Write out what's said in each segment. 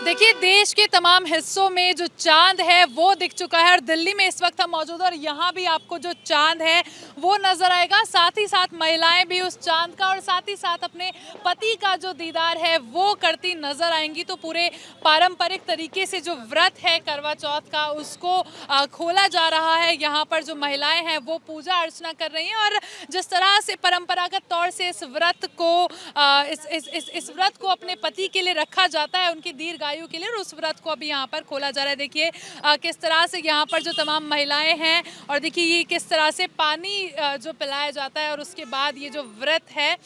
देखिए देश के तमाम हिस्सों में जो चांद है वो दिख चुका है और दिल्ली में इस वक्त हम मौजूद हैं और यहाँ भी आपको जो चांद है वो नजर आएगा। साथ ही साथ महिलाएं भी उस चांद का और साथ ही साथ अपने पति का जो दीदार है वो करती नजर आएंगी। तो पूरे पारंपरिक तरीके से जो व्रत है करवा चौथ का उसको खोला जा रहा है। यहाँ पर जो महिलाएं हैं वो पूजा अर्चना कर रही हैं और जिस तरह से परंपरागत तौर से इस व्रत को अपने पति के लिए रखा जाता है, उनकी दीर्घायु के लिए, और उस व्रत को अभी यहाँ पर खोला जा रहा है। देखिए किस तरह से यहाँ पर जो तमाम महिलाएं हैं और देखिए ये किस तरह से पानी जो पिलाया जाता है और उसके बाद ये जो व्रत है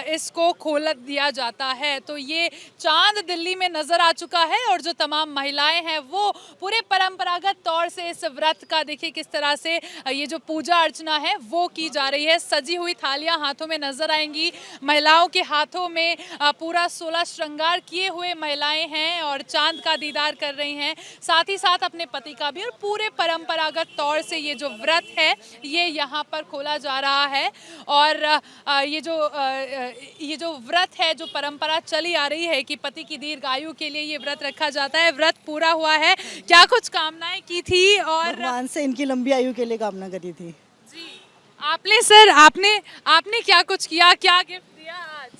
इसको खोल दिया जाता है। तो ये चांद दिल्ली में नजर आ चुका है और जो तमाम महिलाएं हैं वो पूरे परंपरागत तौर से इस व्रत का देखिए किस तरह से ये जो पूजा अर्चना है वो की जा रही है। सजी हुई थालियां हाथों में नजर आएंगी, महिलाओं के हाथों में पूरा 16 श्रृंगार किए हुए महिलाएं हैं और चांद का दीदार कर रही हैं, साथ ही साथ अपने पति का भी। और पूरे परंपरागत तौर से ये जो व्रत है ये यहाँ पर खोला जा रहा है और ये जो व्रत है, जो परंपरा चली आ रही है कि पति की दीर्घायु के लिए ये व्रत रखा जाता है, व्रत पूरा हुआ है। क्या कुछ कामनाएं की थी और भगवान से इनकी लंबी आयु के लिए कामना करी थी जी। आपने सर आपने क्या कुछ किया, क्या गिफ्ट दिया आज?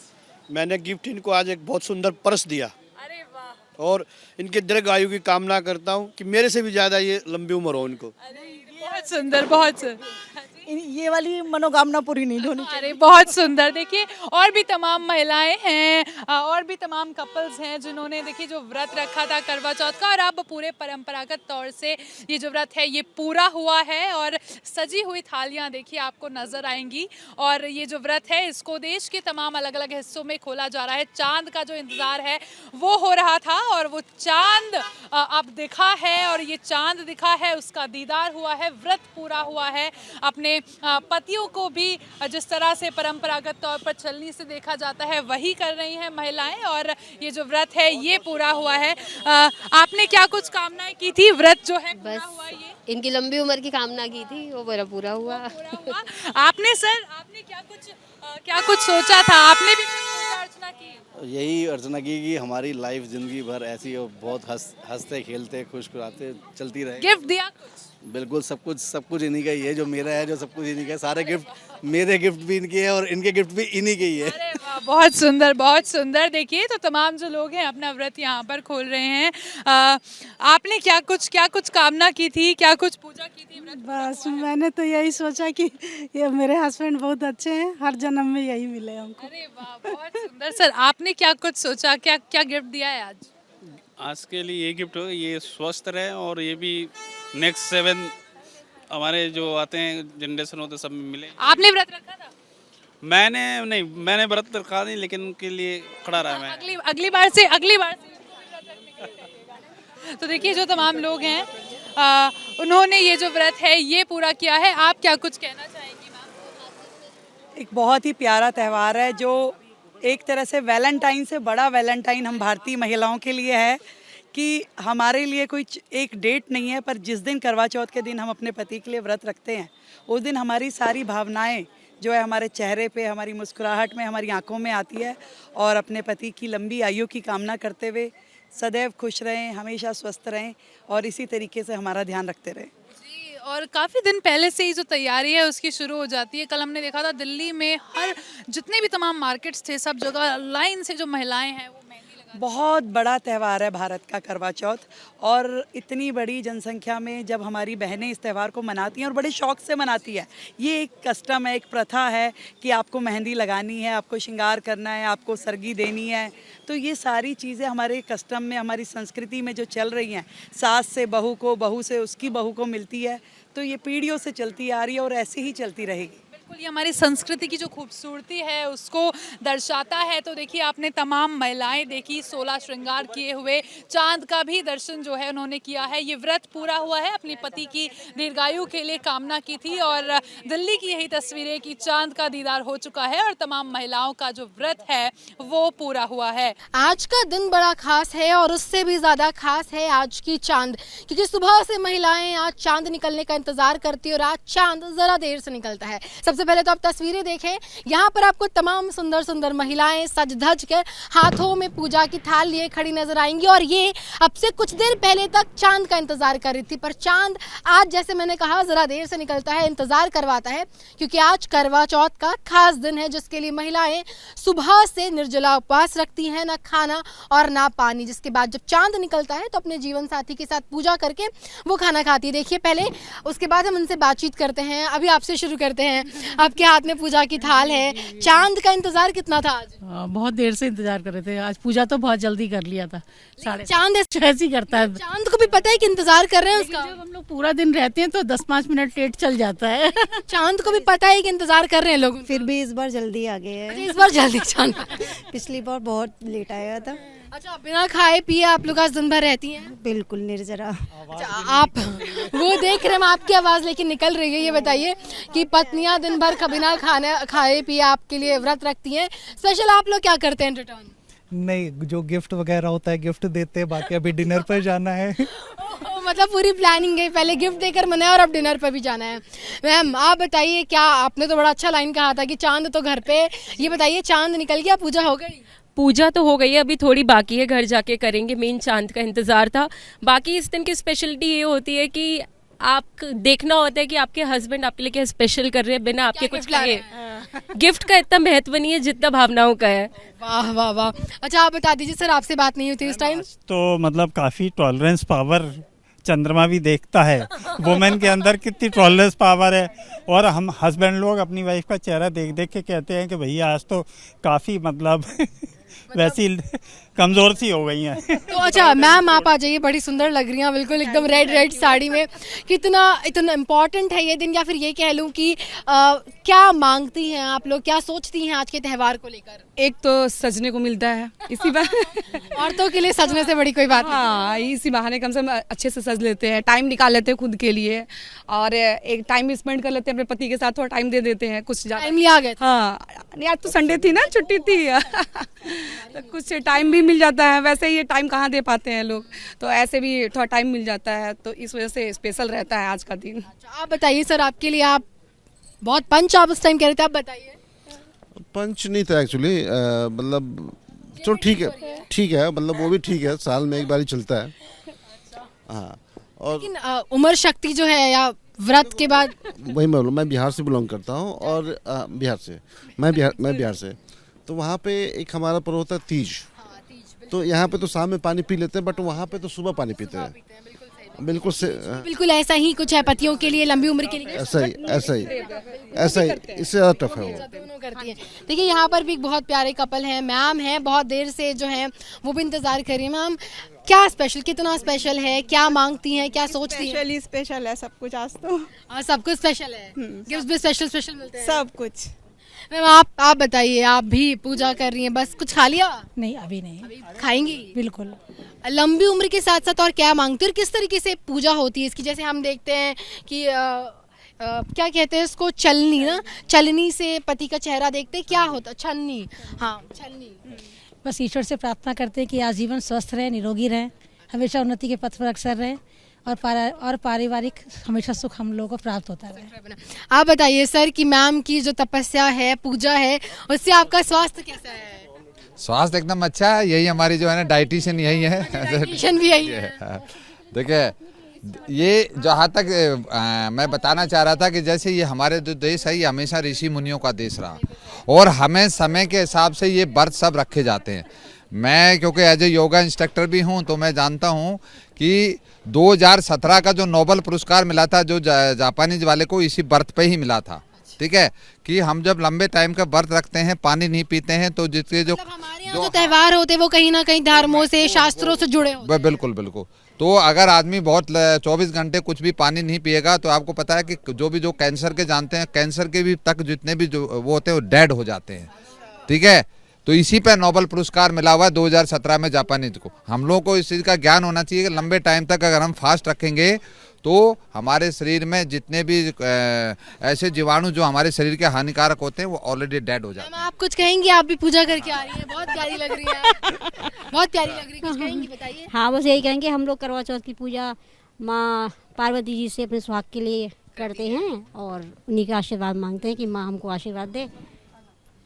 मैंने गिफ्ट इनको आज एक बहुत सुंदर पर्स दिया। अरे वाह। और इनके दीर्घ आयु की कामना करता हूँ कि मेरे से भी ज्यादा ये लंबी उम्र हो इनको। अरे बहुत सुंदर, बहुत सुंदर। ये वाली मनोकामना पूरी नहीं होनी चाहिए। अरे बहुत सुंदर। देखिए और भी तमाम महिलाएं हैं और भी तमाम कपल्स हैं जिन्होंने देखिए जो व्रत रखा था करवा चौथ का और अब पूरे परंपरागत तौर से ये जो व्रत है ये पूरा हुआ है और सजी हुई थालियां देखिए आपको नजर आएंगी। और ये जो व्रत है इसको देश के तमाम अलग अलग हिस्सों में खोला जा रहा है। चांद का जो इंतजार है वो हो रहा था और वो चांद अब दिखा है और ये चांद दिखा है, उसका दीदार हुआ है, व्रत पूरा हुआ है। अपने पतियों को भी जिस तरह से परंपरागत तौर पर चलनी से देखा जाता है वही कर रही हैं महिलाएं और ये जो व्रत है ये पूरा हुआ है। आपने क्या कुछ कामनाएं की थी? व्रत जो है पूरा हुआ, ये इनकी लंबी उम्र की कामना की थी वो बड़ा पूरा हुआ। आपने क्या कुछ सोचा था? आपने भी कुछ पूजा अर्चना की? यही अर्चना की कि हमारी लाइफ जिंदगी भर ऐसी हो, बहुत हंसते खेलते खुश खुराते चलती रहे। गिफ्ट दिया कुछ? बिल्कुल सब कुछ इन्हीं का ही है, जो मेरा है, जो सब कुछ इन्हीं का है। सारे गिफ्ट मेरे गिफ्ट भी इनके हैं और इनके गिफ्ट भी इन्हीं के ही है। अरे वाह, बहुत सुंदर, बहुत सुंदर। देखिए तो तमाम जो लोग हैं अपना व्रत यहाँ पर खोल रहे हैं। आपने क्या कुछ कामना की थी, क्या कुछ पूजा की थी? बस मैंने तो यही सोचा कि ये मेरे हस्बैंड बहुत अच्छे हैं, हर जन्म में यही मिले हमको। अरे वाह, बहुत सुंदर। सर आपने क्या कुछ सोचा, क्या गिफ्ट दिया है आज? आज के लिए ये गिफ्ट हो, ये स्वस्थ रहे और ये भी नेक्स्ट 7 हमारे जो आते हैं जनरेशन होते सब में मिले। आपने व्रत रखा था? मैंने व्रत रखा नहीं, लेकिन उनके लिए खड़ा रहा मैं। अगली बार से तो देखिए जो तमाम लोग हैं उन्होंने ये जो व्रत है ये पूरा किया है। आप क्या कुछ कहना चाहेंगी मैम? एक बहुत ही प्यारा त्यौहार है जो एक तरह से वैलेंटाइन से बड़ा वैलेंटाइन हम भारतीय महिलाओं के लिए है कि हमारे लिए कोई एक डेट नहीं है, पर जिस दिन करवा चौथ के दिन हम अपने पति के लिए व्रत रखते हैं उस दिन हमारी सारी भावनाएं जो है हमारे चेहरे पे, हमारी मुस्कुराहट में, हमारी आंखों में आती है और अपने पति की लंबी आयु की कामना करते हुए सदैव खुश रहें, हमेशा स्वस्थ रहें और इसी तरीके से हमारा ध्यान रखते रहें। और काफ़ी दिन पहले से ही जो तैयारी है उसकी शुरू हो जाती है। कल हमने देखा था दिल्ली में हर जितने भी तमाम मार्केट्स थे सब जगह लाइन से जो महिलाएं हैं वो मेहंदी लगा। बहुत बड़ा त्यौहार है भारत का करवा चौथ और इतनी बड़ी जनसंख्या में जब हमारी बहनें इस त्यौहार को मनाती हैं और बड़े शौक से मनाती है। ये एक कस्टम है, एक प्रथा है कि आपको मेहंदी लगानी है, आपको श्रृंगार करना है, आपको सरगी देनी है। तो ये सारी चीज़ें हमारे कस्टम में, हमारी संस्कृति में जो चल रही हैं, सास से बहू को, बहू से उसकी बहू को मिलती है, तो ये पीढ़ियों से चलती आ रही है और ऐसे ही चलती रहेगी। बिल्कुल, ये हमारी संस्कृति की जो खूबसूरती है उसको दर्शाता है। तो देखिए आपने तमाम महिलाएं देखी 16 श्रृंगार किए हुए, चांद का भी दर्शन जो है उन्होंने किया है। ये व्रत पूरा हुआ है, अपने पति की दीर्घायु के लिए कामना की थी और दिल्ली की यही तस्वीरें कि चांद का दीदार हो चुका है और तमाम महिलाओं का जो व्रत है वो पूरा हुआ है। आज का दिन बड़ा खास है और उससे भी ज़्यादा खास है आज की चांद, क्योंकि सुबह से महिलाएं आज चांद निकलने का इंतजार करती है और आज चांद ज़रा देर से निकलता है। सबसे सबसे पहले तो आप तस्वीरें देखें, यहाँ पर आपको तमाम सुंदर सुंदर महिलाएं सज धज कर हाथों में पूजा की थाल लिए खड़ी नजर आएंगी। और ये अब से कुछ देर पहले तक चांद का इंतजार कर रही थी, पर चांद आज जैसे मैंने कहा जरा देर से निकलता है, इंतजार करवाता है, क्योंकि आज करवा चौथ का खास दिन है जिसके लिए महिलाएं सुबह से निर्जला उपवास रखती हैं, ना खाना और ना पानी। जिसके बाद जब चांद निकलता है तो अपने जीवन साथी के साथ पूजा करके वो खाना खाती है। देखिए पहले, उसके बाद हम उनसे बातचीत करते हैं। अभी आपसे शुरू करते हैं, आपके हाथ में पूजा की थाल है, चांद का इंतजार कितना था आज? बहुत देर से इंतजार कर रहे थे, आज पूजा तो बहुत जल्दी कर लिया था। चांद ऐसे ही करता है, चांद को भी पता है कि इंतजार कर रहे हैं उसका। जब हम लोग पूरा दिन रहते हैं तो 10-5 मिनट लेट चल जाता है। चांद को भी पता है कि इंतजार कर रहे हैं लोग, फिर भी इस बार जल्दी आ गए हैं। इस बार जल्दी चांद पिछली बार बहुत लेट आया था। अच्छा, बिना खाए पिए आप लोग आज दिन भर रहती हैं? बिल्कुल निर्जरा। अच्छा, आप वो देख रहे हैं, आपकी आवाज लेकिन निकल रही है। ये बताइए कि पत्नियां दिन भर बिना खाए पिए आपके लिए व्रत रखती हैं, स्पेशल आप लोग क्या करते हैं रिटर्न? नहीं, जो गिफ्ट वगैरह होता है गिफ्ट देते हैं, बाकी अभी डिनर पर जाना है। मतलब पूरी प्लानिंग है, पहले गिफ्ट देकर मनाया और अब डिनर पर भी जाना है। मैम आप बताइए, क्या आपने तो बड़ा अच्छा लाइन कहा था कि चांद तो घर पे, ये बताइए चांद निकल गया, पूजा हो गई? पूजा तो हो गई है, अभी थोड़ी बाकी है, घर जाके करेंगे। मेन चांद का इंतजार था। बाकी इस दिन की स्पेशलिटी ये होती है कि आप देखना होता है कि आपके हस्बैंड आपके लिए क्या स्पेशल कर रहे हैं बिना आपके कुछ कहे। गिफ्ट का इतना महत्व नहीं है जितना भावनाओं का है। वाह वाह वाह। अच्छा आप बता दीजिए सर, आपसे बात नहीं हुई इस टाइम? तो मतलब काफ़ी टॉलरेंस पावर चंद्रमा भी देखता है, वुमेन के अंदर कितनी टॉलरेंस पावर है। और हम हस्बैंड लोग अपनी वाइफ का चेहरा देख देख के कहते हैं कि भैया आज तो काफ़ी मतलब वैसी कमजोर सी हो गई हैं। तो अच्छा मैम आप आ जाइए, बड़ी सुंदर लग रही हैं, बिल्कुल एकदम रेड साड़ी में। कितना इम्पोर्टेंट है ये दिन, या फिर ये कह लूँ कि क्या मांगती हैं आप लोग, क्या सोचती हैं आज के त्यौहार को लेकर? एक तो सजने को मिलता है इसी बार। औरतों के लिए सजने से बड़ी कोई बात नहीं। हाँ, इसी बहाने कम से कम अच्छे से सज लेते हैं, टाइम निकाल लेते हैं खुद के लिए, और एक टाइम स्पेंड कर लेते हैं अपने पति के साथ, थोड़ा टाइम दे देते हैं। कुछ टाइम लिया गया? हाँ, आज तो संडे थी ना, छुट्टी थी। तो कुछ टाइम भी मिल जाता है, वैसे ये टाइम कहाँ दे पाते हैं लोग, तो ऐसे भी थोड़ा टाइम मिल जाता है, तो इस वजह से स्पेशल रहता है आज का दिन। अच्छा, आप बताइए सर, आपके लिए आप बहुत पंच आप उस टाइम कह रहे थे, आप बताइए। पंच नहीं था एक्चुअली, मतलब चलो ठीक है, मतलब वो भी ठीक है, साल में एक बार ही चलता है। हाँ, और लेकिन उम्र शक्ति जो है या व्रत के बाद, वही मैं बिहार से बिलोंग करता हूँ, और मैं बिहार से, तो वहाँ पे एक हमारा पर्व होता है तीज। तो यहाँ पे तो शाम में पानी पी लेते हैं, बट वहाँ पे तो सुबह पानी पीते हैं। बिल्कुल ऐसा ही कुछ है पतियों के लिए, लंबी उम्र के लिए ऐसा ही इससे ज़्यादा टफ है वो। दोनों करती हैं। देखिए यहाँ पर भी बहुत प्यारे कपल हैं, मैम है, बहुत देर से जो है वो भी इंतजार कर रही है। मैम क्या स्पेशल, कितना स्पेशल है, क्या मांगती हैं, क्या सोचती हैं? स्पेशल है सब कुछ आज तो। सब कुछ स्पेशल है, गिफ्ट भी स्पेशल मिलते हैं, सब कुछ। मैम आप बताइए, आप भी पूजा कर रही हैं, बस कुछ खा लिया? नहीं, अभी नहीं, अभी खाएंगी? बिल्कुल। लंबी उम्र के साथ साथ और क्या मांगती है और किस तरीके से पूजा होती है इसकी? जैसे हम देखते हैं कि क्या कहते हैं इसको, चलनी ना, चलनी से पति का चेहरा देखते, क्या होता, छन्नी? हाँ, छन्नी। बस ईश्वर से प्रार्थना करते हैं कि आजीवन स्वस्थ रहें, निरोगी रहें, हमेशा उन्नति के पथ पर अक्सर रहें, और पारिवारिक हमेशा सुख हम लोगों को प्राप्त होता रहे। आप बताइए सर कि मैम की जो तपस्या है, पूजा है, उससे आपका स्वास्थ्य कैसा है? स्वास्थ्य एकदम अच्छा है, यही हमारी जो है ना डाइटिशियन यही है। डाइटिशियन भी यही है। देखिए ये जहाँ तक मैं बताना चाह रहा था कि जैसे ये हमारे जो देश है ये हमेशा ऋषि मुनियों का देश रहा, और हमें समय के हिसाब से ये व्रत सब रखे जाते हैं। मैं क्योंकि एज ए योगा इंस्ट्रक्टर भी हूँ, तो मैं जानता हूँ कि 2017 का जो नोबेल पुरस्कार मिला था जो जापानीज वाले को, इसी व्रत पे ही मिला था। ठीक है, कि हम जब लंबे टाइम का व्रत रखते हैं, पानी नहीं पीते हैं, तो जिसके जो त्योहार होते हैं वो कहीं ना कहीं धर्मों से, शास्त्रों से जुड़े होते हैं। बिल्कुल। तो अगर आदमी बहुत 24 घंटे कुछ भी पानी नहीं पिएगा, तो आपको पता है कि जो कैंसर के जानते हैं, कैंसर के भी तक जितने भी जो वो होते हैं वो डेड हो जाते हैं। ठीक है, तो इसी पे नोबेल पुरस्कार मिला हुआ है 2017 में जापानीज को। हम लोगों को इस चीज़ का ज्ञान होना चाहिए कि लंबे टाइम तक अगर हम फास्ट रखेंगे तो हमारे शरीर में जितने भी ऐसे जीवाणु जो हमारे शरीर के हानिकारक होते हैं वो ऑलरेडी डेड हो जाते हैं। आप कुछ कहेंगी? आप भी पूजा करके आ रही हैं, बहुत प्यारी लग रही है, बहुत प्यारी लग रही है, कुछ कहेंगी? बताइए। हाँ, बस यही कहेंगे, हम लोग करवा चौथ की पूजा माँ पार्वती जी से अपने सुहाग के लिए करते हैं और उन्हीं का आशीर्वाद मांगते हैं कि माँ हमको आशीर्वाद दे।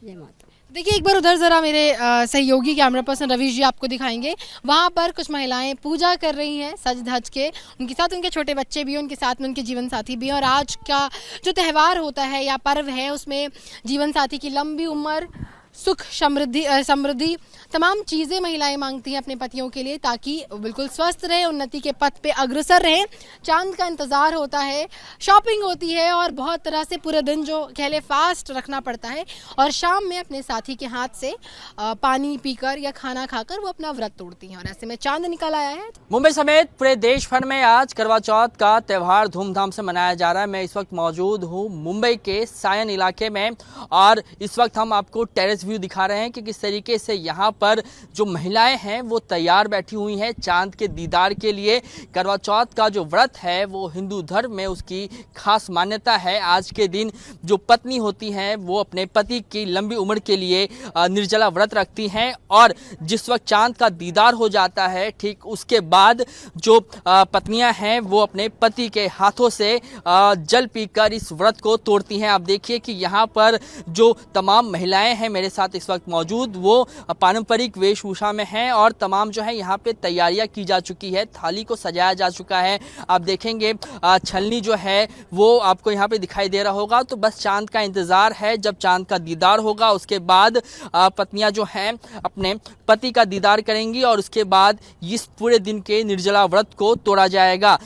जय माता। देखिए एक बार उधर ज़रा मेरे सहयोगी कैमरा पर्सन रवीश जी आपको दिखाएंगे। वहाँ पर कुछ महिलाएं पूजा कर रही हैं सज धज के, उनके साथ उनके छोटे बच्चे भी हैं, उनके साथ में उनके जीवन साथी भी हैं। और आज का जो त्यौहार होता है या पर्व है उसमें जीवन साथी की लंबी उम्र, सुख, समृद्धि तमाम चीज़ें महिलाएं मांगती हैं अपने पतियों के लिए, ताकि बिल्कुल स्वस्थ रहे, उन्नति के पथ पे अग्रसर रहें। चांद का इंतज़ार होता है, शॉपिंग होती है और बहुत तरह से पूरे दिन जो कह ले फास्ट रखना पड़ता है। और शाम में अपने साथी के हाथ से पानी पीकर या खाना खाकर वो अपना व्रत तोड़ती हैं। और ऐसे में चांद निकल आया है। मुंबई समेत पूरे देश भर में आज करवा चौथ का त्यौहार धूमधाम से मनाया जा रहा है। मैं इस वक्त मौजूद हूँ मुंबई के सायन इलाके में और इस वक्त हम आपको टेरेस व्यू दिखा रहे हैं कि किस तरीके से यहाँ पर जो महिलाएं हैं वो तैयार बैठी हुई हैं चांद के दीदार के लिए। करवा चौथ का जो व्रत है वो हिंदू धर्म में उसकी खास मान्यता है। आज के दिन जो पत्नी होती हैं वो अपने पति की लंबी उम्र के लिए निर्जला व्रत रखती हैं और जिस वक्त चांद का दीदार हो जाता है ठीक उसके बाद जो पत्नियां हैं वो अपने पति के हाथों से जल पीकर इस व्रत को तोड़ती हैं। आप देखिए कि यहाँ पर जो तमाम महिलाएं हैं मेरे साथ इस वक्त मौजूद वो पारंपरिक वेशभूषा में हैं और तमाम जो है यहाँ पे तैयारियां की जा चुकी है, थाली को सजाया जा चुका है। आप देखेंगे छलनी जो है वो आपको यहाँ पे दिखाई दे रहा होगा। तो बस चांद का इंतजार है, जब चांद का दीदार होगा उसके बाद पत्नियां जो हैं अपने पति का दीदार करेंगी और उसके बाद इस पूरे दिन के निर्जला व्रत को तोड़ा जाएगा।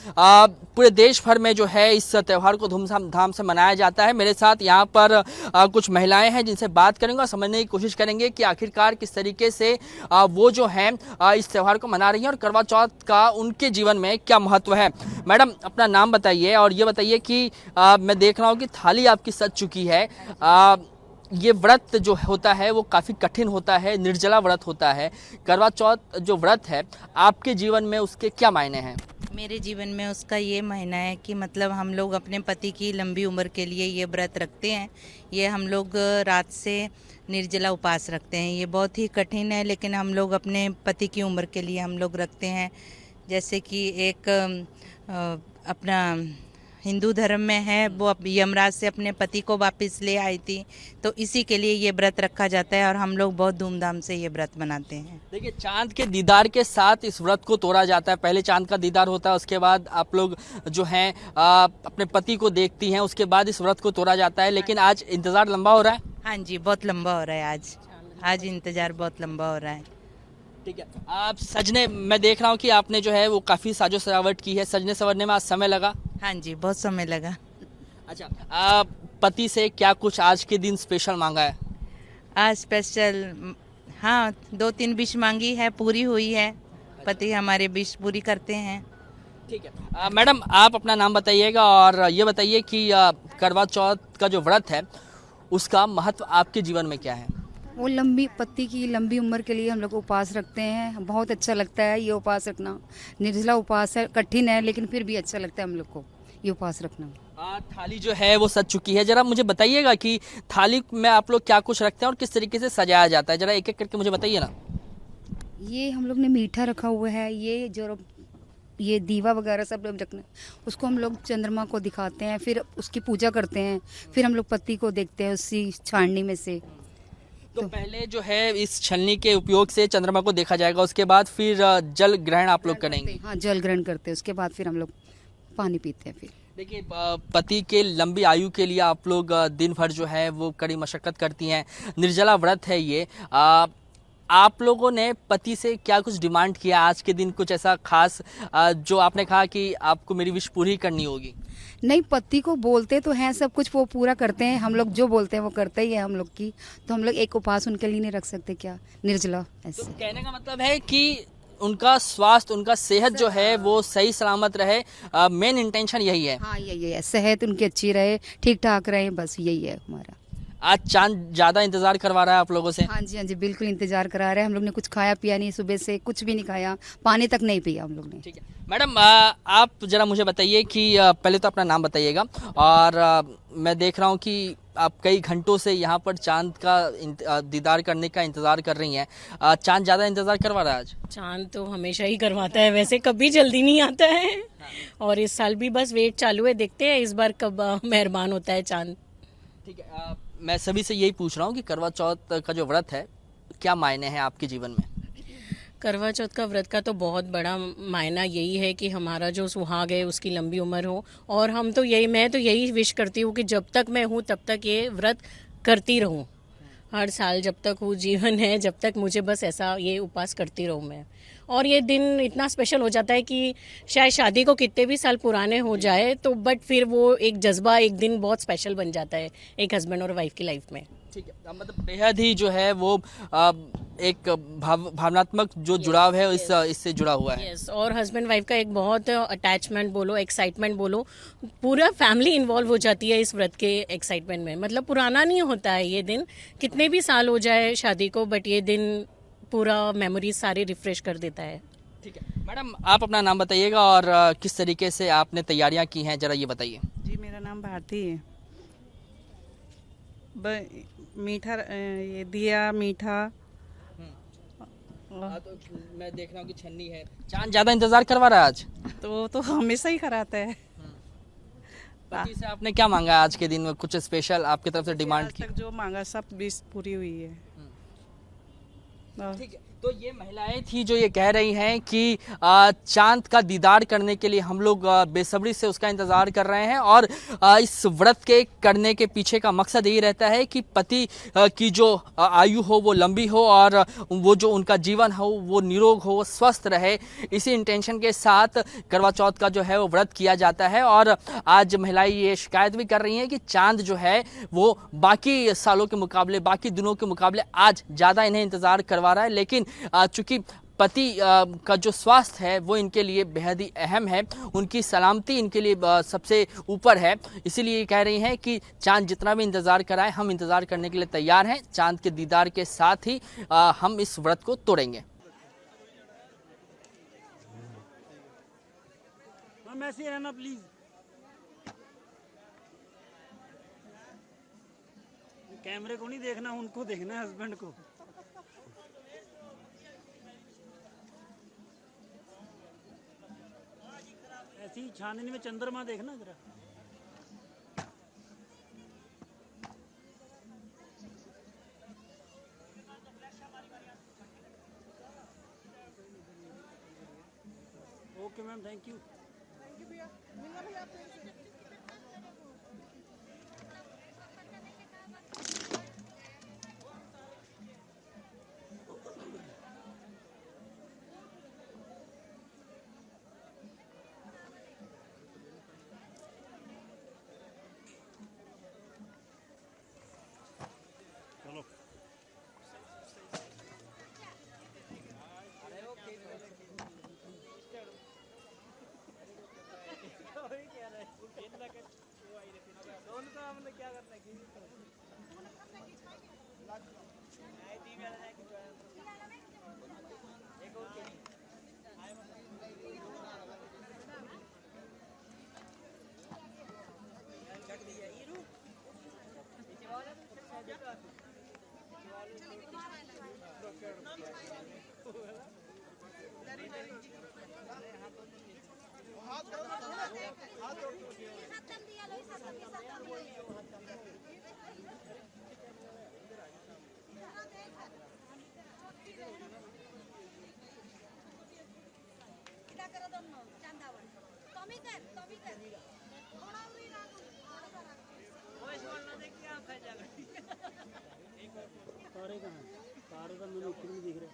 पूरे देश भर में जो है इस त्यौहार को धूमधाम से मनाया जाता है। मेरे साथ यहाँ पर कुछ महिलाएं हैं जिनसे बात करेंगे और समझने की कोशिश करेंगे कि आखिरकार किस तरीके से वो जो है इस त्यौहार को मना रही हैं और करवा चौथ का उनके जीवन में क्या महत्व है। मैडम अपना नाम बताइए और ये बताइए कि मैं देख रहा हूँ कि थाली आपकी सज चुकी है। ये व्रत जो होता है वो काफ़ी कठिन होता है, निर्जला व्रत होता है। करवा चौथ जो व्रत है आपके जीवन में उसके क्या मायने हैं? मेरे जीवन में उसका ये मायना है कि मतलब हम लोग अपने पति की लंबी उम्र के लिए ये व्रत रखते हैं। ये हम लोग रात से निर्जला उपवास रखते हैं। ये बहुत ही कठिन है लेकिन हम लोग अपने पति की उम्र के लिए हम लोग रखते हैं। जैसे कि एक अपना हिंदू धर्म में है वो यमराज से अपने पति को वापस ले आई थी, तो इसी के लिए ये व्रत रखा जाता है और हम लोग बहुत धूमधाम से ये व्रत मनाते हैं। देखिए चांद के दीदार के साथ इस व्रत को तोड़ा जाता है। पहले चांद का दीदार होता है, उसके बाद आप लोग जो हैं अपने पति को देखती हैं, उसके बाद इस व्रत को तोड़ा जाता है। लेकिन आज इंतज़ार लंबा हो रहा है। हाँ जी, बहुत लंबा हो रहा है आज इंतज़ार बहुत लंबा हो रहा है। ठीक है, आप सजने, मैं देख रहा हूँ कि आपने जो है वो काफ़ी साजो सजावट की है, सजने संवरने में आज समय लगा? हाँ जी, बहुत समय लगा। अच्छा, आप पति से क्या कुछ आज के दिन स्पेशल मांगा है? आज स्पेशल हाँ 2-3 विश मांगी है, पूरी हुई है। पति हमारे विश पूरी करते हैं। ठीक है मैडम, आप अपना नाम बताइएगा और ये बताइए कि करवा चौथ का जो व्रत है उसका महत्व आपके जीवन में क्या है? वो पति की लंबी उम्र के लिए हम लोग उपवास रखते हैं। बहुत अच्छा लगता है ये उपवास रखना। निर्जला उपवास है, कठिन है लेकिन फिर भी अच्छा लगता है हम लोग को ये उपवास रखना। थाली जो है वो सज चुकी है। जरा मुझे बताइएगा कि थाली में आप लोग क्या कुछ रखते हैं और किस तरीके से सजाया जाता है, जरा एक एक करके मुझे बताइए ना। ये हम लोग ने मीठा रखा हुआ है, ये दीवा वगैरह सब लोग रखना, उसको हम लोग चंद्रमा को दिखाते हैं, फिर उसकी पूजा करते हैं, फिर हम लोग पति को देखते हैं उसी छाननी में से। तो पहले जो है इस छलनी के उपयोग से चंद्रमा को देखा जाएगा, उसके बाद फिर जल ग्रहण आप लोग करेंगे? हाँ, जल ग्रहण करते हैं, उसके बाद फिर हम लोग पानी पीते हैं। फिर देखिए पति के लंबी आयु के लिए आप लोग दिन भर जो है वो कड़ी मशक्कत करती हैं, निर्जला व्रत है ये। आप लोगों ने पति से क्या कुछ डिमांड किया आज के दिन, कुछ ऐसा खास जो आपने कहा कि आपको मेरी विश पूरी करनी होगी? नहीं, पति को बोलते तो हैं सब कुछ, वो पूरा करते हैं। हम लोग जो बोलते हैं वो करते ही है हम लोग की। तो हम लोग एक उपवास उनके लिए नहीं रख सकते क्या, निर्जला ऐसे? तो कहने का मतलब है कि उनका स्वास्थ्य, उनका सेहत जो है वो सही सलामत रहे, मेन इंटेंशन यही है। हाँ, यही है, सेहत उनकी अच्छी रहे, ठीक ठाक रहे, बस यही है हमारा। आज चांद ज्यादा इंतजार करवा रहा है आप लोगों से? हाँ जी, हाँ जी, बिल्कुल इंतजार करा रहे हैं। हम लोग ने कुछ खाया पिया नहीं, सुबह से कुछ भी नहीं खाया, पानी तक नहीं पिया हम लोग ने। ठीक है मैडम, आप जरा मुझे बताइए कि पहले तो अपना नाम बताइएगा और मैं देख रहा हूँ कि आप कई घंटों से यहाँ पर चांद का दीदार करने का इंतज़ार कर रही हैं। चांद ज़्यादा इंतज़ार करवा रहा है आज? चांद तो हमेशा ही करवाता है, वैसे कभी जल्दी नहीं आता है। और इस साल भी बस वेट चालू है, देखते हैं इस बार कब मेहरबान होता है चांद। ठीक है, मैं सभी से यही पूछ रहा हूँ कि करवा चौथ का जो व्रत है क्या मायने हैं आपके जीवन में? करवा चौथ का व्रत का तो बहुत बड़ा मायना यही है कि हमारा जो सुहाग है उसकी लंबी उम्र हो। और मैं तो यही विश करती हूँ कि जब तक मैं हूँ तब तक ये व्रत करती रहूँ, हर साल जब तक हूँ, जीवन है जब तक, मुझे बस ऐसा ये उपवास करती रहूँ मैं। और ये दिन इतना स्पेशल हो जाता है कि शायद शादी को कितने भी साल पुराने हो जाए तो बट फिर वो एक जज्बा, एक दिन बहुत स्पेशल बन जाता है एक हस्बैंड और वाइफ की लाइफ में। ठीक है, मतलब बेहद ही जो है वो एक भावनात्मक जो जुड़ाव है इससे जुड़ा हुआ है। यस, और हस्बैंड वाइफ का एक बहुत अटैचमेंट बोलो, एक्साइटमेंट बोलो, पूरा फैमिली इन्वॉल्व हो जाती है इस व्रत के एक्साइटमेंट में। मतलब पुराना नहीं होता है ये दिन, कितने भी साल हो जाए शादी को, बट ये दिन पूरा मेमोरीज सारे रिफ्रेश कर देता है। ठीक है मैडम, आप अपना नाम बताइएगा और किस तरीके से आपने तैयारियां की हैं, जरा ये बताइए। जी, मेरा नाम भारती है। मीठा ये दिया मीठा तो मैं देख रहा हूँ कि छन्नी है। चांद ज्यादा इंतजार करवा रहा है आज? तो हमेशा ही कराता है। पति से आपने क्या मांगा आज के दिन में? कुछ स्पेशल आपकी तरफ से डिमांड की? जो मांगा सब विश पूरी हुई है। ठीक है, तो ये महिलाएं थी जो ये कह रही हैं कि चांद का दीदार करने के लिए हम लोग बेसब्री से उसका इंतज़ार कर रहे हैं। और इस व्रत के करने के पीछे का मकसद यही रहता है कि पति की जो आयु हो वो लंबी हो और वो जो उनका जीवन हो वो निरोग हो, वो स्वस्थ रहे। इसी इंटेंशन के साथ करवा चौथ का जो है वो व्रत किया जाता है। और आज महिलाएं ये शिकायत भी कर रही हैं कि चांद जो है वो बाकी सालों के मुकाबले, बाकी दिनों के मुकाबले आज ज़्यादा इन्हें इंतज़ार करवा रहा है। लेकिन चूंकि पति का जो स्वास्थ्य है वो इनके लिए बेहद ही अहम है, उनकी सलामती इनके लिए सबसे ऊपर है, इसीलिए कह रही हैं कि चांद जितना भी इंतज़ार कराए हम इंतज़ार करने के लिए तैयार हैं। चांद के दीदार के साथ ही हम इस व्रत को तोड़ेंगे। ऐसे रहना प्लीज। कैमरे को नहीं देखना, उनको देखना है, हस्बैंड को। ऐसी छाननी में चंद्रमा देखना जरा। Okay ma'am, thank you. तारे कहाँ हैं? तारे का मैंने ऊपर नहीं दिख रहा।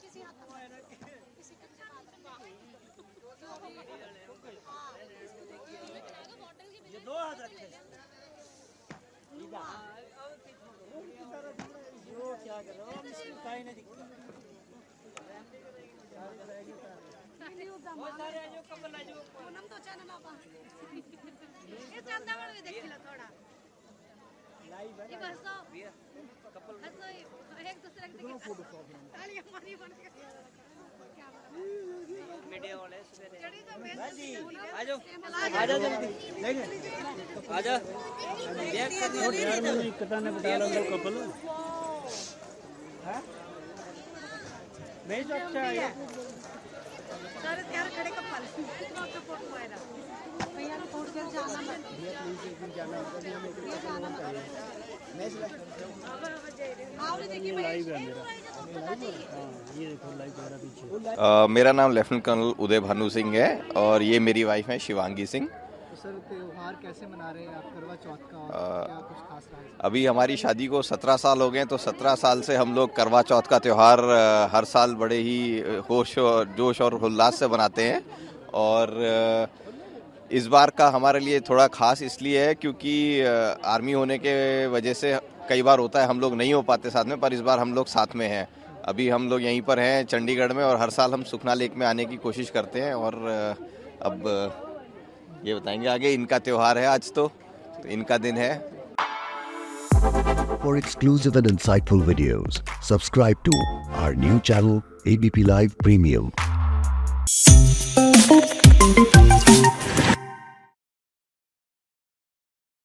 किसी मेरा नाम लेफ्टिनेंट कर्नल उदय भानु सिंह है और ये मेरी वाइफ है शिवांगी सिंह। सर त्योहार कैसे मना रहे हैं आप करवा चौथ का, और क्या कुछ खास रहा है? अभी हमारी शादी को 17 साल हो गए, तो 17 साल से हम लोग करवा चौथ का त्यौहार हर साल बड़े ही होश और जोश और उल्लास से बनाते हैं। और इस बार का हमारे लिए थोड़ा खास इसलिए है क्योंकि आर्मी होने के वजह से कई बार होता है हम लोग नहीं हो पाते साथ में, पर इस बार हम लोग साथ में हैं। अभी हम लोग यहीं पर हैं चंडीगढ़ में, और हर साल हम सुखना लेक में आने की कोशिश करते हैं। और अब ये बताएंगे आगे, इनका त्यौहार है आज, तो इनका दिन है। For exclusive and insightful videos, subscribe to our new channel ABP Live Premium.